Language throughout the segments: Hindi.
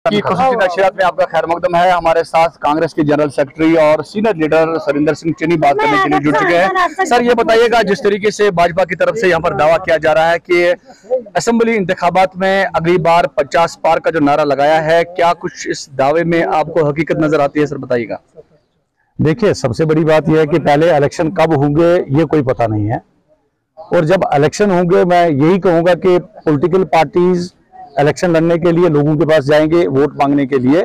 की खुशूसी नशरियात में आपका खैर मकदम है। हमारे साथ कांग्रेस के जनरल सेक्रेटरी और सीनियर लीडर सरिंदर सिंह चन्नी बात करने के लिए जुड़ चुके हैं। सर, ये बताइएगा, जिस तरीके से भाजपा की तरफ से यहाँ पर दावा किया जा रहा है कि असेंबली इंतखाबात में अगली बार 50 पार का जो नारा लगाया है, क्या कुछ इस दावे में आपको हकीकत नजर आती है? सर बताइएगा। देखिए, सबसे बड़ी बात यह है कि पहले इलेक्शन कब होंगे ये कोई पता नहीं है, और जब इलेक्शन होंगे मैं यही कहूंगा कि पॉलिटिकल पार्टीज इलेक्शन लड़ने के लिए लोगों के पास जाएंगे वोट मांगने के लिए,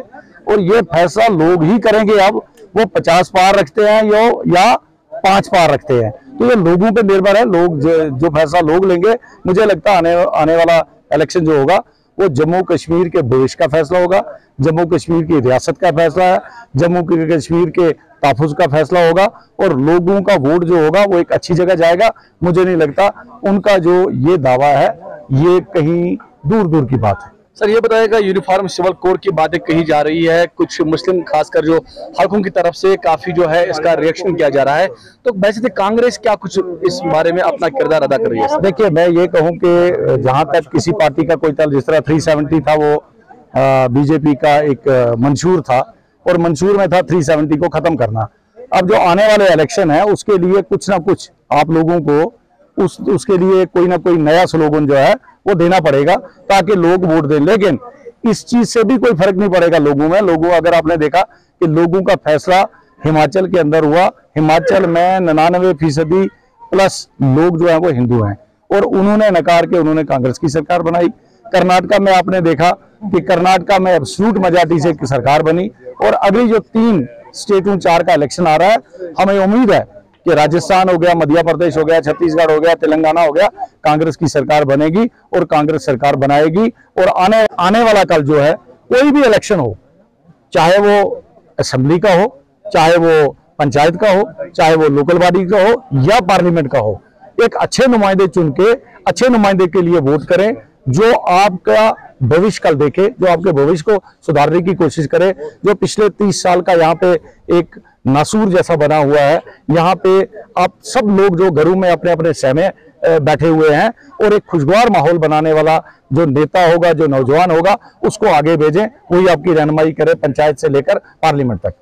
और ये फैसला लोग ही करेंगे। अब वो 50 पार रखते हैं या 5 पार रखते हैं, तो ये लोगों पे निर्भर है। लोग जो फैसला लोग लेंगे, मुझे लगता है आने वाला इलेक्शन जो होगा वो जम्मू कश्मीर के भविष्य का फैसला होगा, जम्मू कश्मीर की रियासत का फैसला है, जम्मू कश्मीर के तहफ़्फ़ुज़ का फैसला होगा, और लोगों का वोट जो होगा वो एक अच्छी जगह जाएगा। मुझे नहीं लगता उनका जो ये दावा है ये कहीं दूर दूर की बात है। सर, ये बताइएगा, यूनिफॉर्म सिविल कोड की बातें कही जा रही है, कुछ मुस्लिम खासकर जो हलकों की तरफ से काफी जो है इसका रिएक्शन किया जा रहा है, तो वैसे कांग्रेस क्या कुछ इस बारे में अपना किरदार अदा कर रही है? देखिए, मैं ये कहूं कि जहां तक किसी पार्टी का कोई तल, जिस तरह 370 था वो बीजेपी का एक मंशूर था, और मंशूर में था 370 को खत्म करना। अब जो आने वाले इलेक्शन है उसके लिए कुछ ना कुछ आप लोगों को उसके लिए कोई ना कोई नया स्लोगन जो है वो देना पड़ेगा ताकि लोग वोट दें। लेकिन इस चीज से भी कोई फर्क नहीं पड़ेगा लोगों में। अगर आपने देखा कि लोगों का फैसला हिमाचल के अंदर हुआ, हिमाचल में 99% प्लस लोग जो है वो हिंदू हैं, और उन्होंने नकार के उन्होंने कांग्रेस की सरकार बनाई। कर्नाटका में आपने देखा कि कर्नाटका में एब्सोल्यूट मेजॉरिटी से सरकार बनी, और अगली जो 3 स्टेटों 4 का इलेक्शन आ रहा है, हमें उम्मीद है कि राजस्थान हो गया, मध्य प्रदेश हो गया, छत्तीसगढ़ हो गया, तेलंगाना हो गया, कांग्रेस की सरकार बनेगी और कांग्रेस सरकार बनाएगी। और आने वाला कल जो है कोई भी इलेक्शन हो, चाहे वो असेंबली का हो, चाहे वो पंचायत का हो, चाहे वो लोकल बॉडी का हो या पार्लियामेंट का हो, एक अच्छे नुमाइंदे चुन के अच्छे नुमाइंदे के लिए वोट करें, जो आपका भविष्य कल देखे, जो आपके भविष्य को सुधारने की कोशिश करे। जो पिछले 30 साल का यहाँ पे एक नासूर जैसा बना हुआ है, यहाँ पे आप सब लोग जो घरों में अपने अपने सहमे बैठे हुए हैं, और एक खुशगवार माहौल बनाने वाला जो नेता होगा, जो नौजवान होगा, उसको आगे भेजें, वही आपकी रहनुमाई करे पंचायत से लेकर पार्लियामेंट तक।